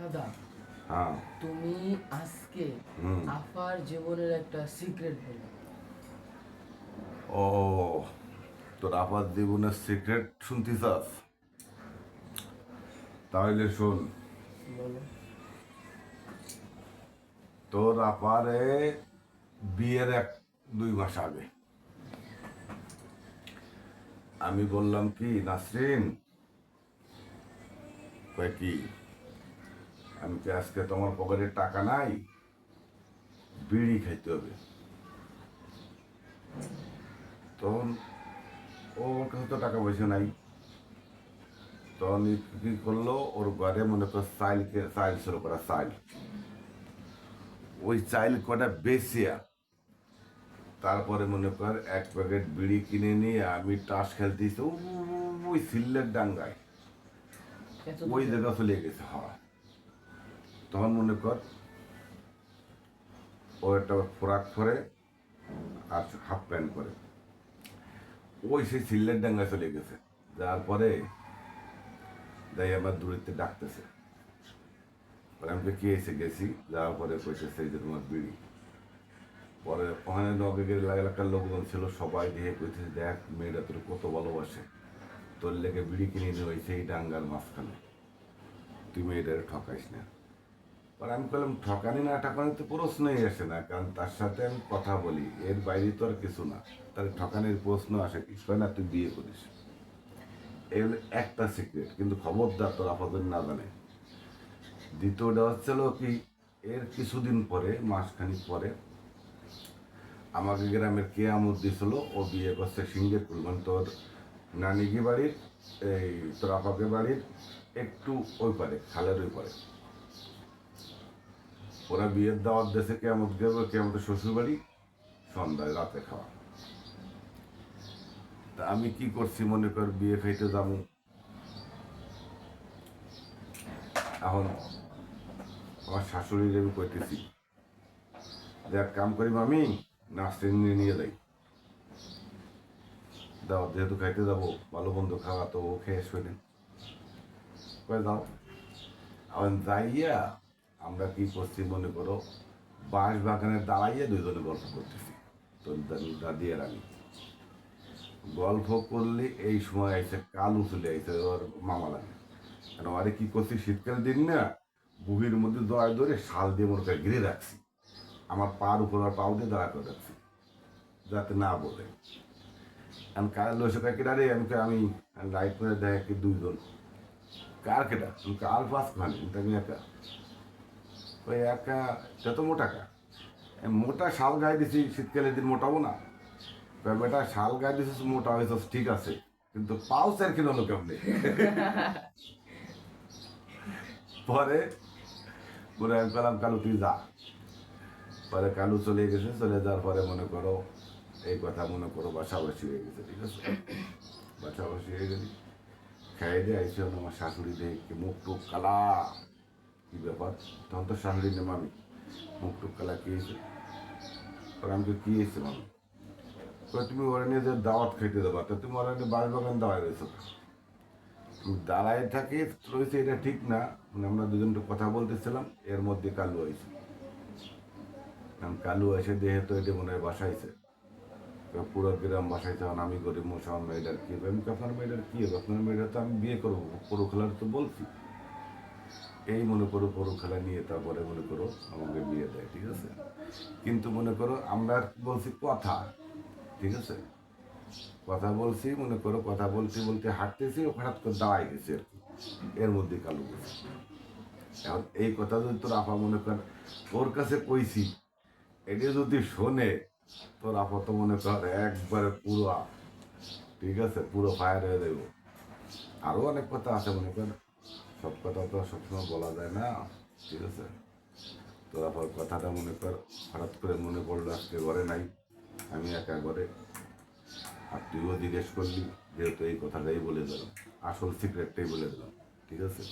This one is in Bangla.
দাদা, হ্যাঁ। তুমি আজকে হুম। আফার জীবনের একটা সিক্রেট বলো। ও, তোর আপার জীবনের সিক্রেট শুনতে চাস? তাহলে শোন। বলো। তোর আপারে বিয়ের 1-2 মাস আগে আমি বললাম কি, নাসরিন, কয় কি, আমি কি আজকে তোমার পকেটে টাকা নাই, বিড়ি খাইতে হবে। তখন ওর কাছে তো টাকা পয়সা নাই। তখন কি করলো, ওর ঘরে মনে কর চাইল ছিল করা চাইল, ওই চাইল কটা বেচিয়া তারপরে মনে কর 1 প্যাকেট বিড়ি কিনে নিয়ে আমি টাস খেলতেছি ওই সিল্লের ডাঙ্গায়, এত ওই দূরে? জায়গা চলে গেছে। হওয়া তখন মনে কর ও একটা ফ্রক পরে আর হাফ প্যান্ট পরে ওই সেই সিল্লের ডাঙ্গায় চলে গেছে। যার পরে যাই আমার দূরেতে ডাকতেছে, পরে আমাকে কি এসে গেছি, যাওয়ার পরে কইতেছে এই যে তোমার বিড়ি। পরে ওখানে নগের এলাকার লোকজন ছিল, সবাই দিয়ে কইতেছে দেখ মেয়েটা তোর কত ভালোবাসে, তোর লেগে বিড়ি কিনে নিয়ে ওই সেই ডাঙ্গার মাঝখানে, তুই মেয়েটারে ঠকাইস না। পরে আমি বললাম ঠকানি না ঠকানি তো প্রশ্নই আসে না, কারণ তার সাথে আমি কথা বলি, এর বাইরে তো আর কিছু না, তার ঠকানির প্রশ্ন আসে কি, কয় না তুই বিয়ে করিস। এই হলো একটা সিক্রেট, কিন্তু খবরদার তোর আপাতত না জানে। দ্বিতীয়টা হচ্ছিল কি, এর কিছুদিন পরে, মাসখানিক পরে আমাকে গ্রামের কেয়ামত দিছিল, ও বিয়ে করছে সিঙ্গেরপুর, মানে তোর নানিকি বাড়ির, এই তোর আপাকে বাড়ির একটু ওই পারে, খালের ওই পারে। ওরা বিয়ের দাওয়াত দেশে কেয়ামত গেবে, কেয়ামতের শ্বশুর বাড়ি, সন্ধ্যায় রাতে খাওয়া। তা আমি কি করছি, মনে কর বিয়ে খাইতে যাবো। এখন আমার শাশুড়ির আমি কইতেছি যে এক কাম করি মামি, নাস্তা নিয়ে যাই, দাওয়াত যেহেতু খাইতে যাবো, ভালো বন্ধু খাওয়া তো ও খেয়ে শুনে কয়ে দাও। এখন যাইয়া আমরা কি করছি মনে করো, বাঁশ বাগানে দাঁড়াইয়া দুজনে গল্প করতেছি, তোর দাদি আর আমি। গল্প করলে এই সময় আইসে কালু চলে আইসে ওর মামা লাগে। কেন আরে কি করছি, শীতকালের দিন না, বুহির মধ্যে দড়াই ধরে শাল দিয়ে মনে করে ঘিরে রাখছি, আমার পার উপর আর পাও দিয়ে দাঁড়া করে রাখছি যাতে না বলে। আমি কার লসে কেটা রে, আমি লাইট করে দেখে কি 2 জন। কার কেটা, আমি কার পাস খানি, আমি একা। ওই একা যত মোটা কা, মোটা শাল গায়ে দিছি, শীতকালের দিন মোটাবো না। বেটা শাল গায়ে দিছিস, মোটা হয়েছ ঠিক আছে, কিন্তু পাও স্যার কিনে হলো কেমনে। পরে পরে আমি বললাম কালু তুই যা। পরে কালু চলে গেছে, চলে যাওয়ার পরে মনে করো এই কথা মনে করো বাসাবাসি হয়ে গেছে, ঠিক আছে। বাসাবাসি হয়ে গেলি, খাইয়ে দিয়ে আইসি, আমার শাশুড়ি দেখে মুখ টুক কালা, কি ব্যাপার, তখন তো শাশুড়ি নেম আমি, মুখ টুক কালা কি হয়েছে। পরে আমাকে কি হয়েছে মামি, তুমি ওরা নিয়ে যে দাওয়াত খাইতে দেবা, তা তুমি ওরা নিয়ে বাড়ি বাগান দাওয়ায় রয়েছো, দাঁড়ায় থাকে রয়েছে, এটা ঠিক না। মানে আমরা দুজন কথা বলতেছিলাম, এর মধ্যে কালু আইছে। কালু এসে যেহেতু এটা মনে হয় বাসাইছে, পুরো গ্রাম বাসাইছে। এখন আমি গরিব মশা, আমার মেয়েটার কি হবে, আমি আপনার মেয়েটার কি হবে, আপনার মেয়েটা তো আমি বিয়ে করবো, পরু খেলার তো বলছি। এই মনে করো পরু খেলা নিয়ে তারপরে মনে করো আমাকে বিয়ে দেয়, ঠিক আছে। কিন্তু মনে করো আমরা বলছি কথা, ঠিক আছে, কথা বলছি, মনে করো কথা বলতে বলতে হাঁটতেছি, হঠাৎ করে দাঁড়াই গেছে আর কি, এর মধ্যে কালু গেছে। এখন এই কথা যদি তোর আপা মনে কর ওর কাছে কইছি, এটা যদি শোনে, তোর আপা তো মনে কর একবারে পুরো, ঠিক আছে, পুরো ফায়ার হয়ে দেবো। আরও অনেক কথা আছে মনে কর, সব কথা তো সবসময় বলা যায় না, ঠিক আছে। তোর আপার কথাটা মনে কর হঠাৎ করে মনে পড়লো, আজকে ঘরে নাই, আমি একা ঘরে, আর তুইও জিজ্ঞেস করলি, যেহেতু এই কথাটাই বলে দিলাম, আসল সিক্রেটটাই বলে দিলাম, ঠিক আছে।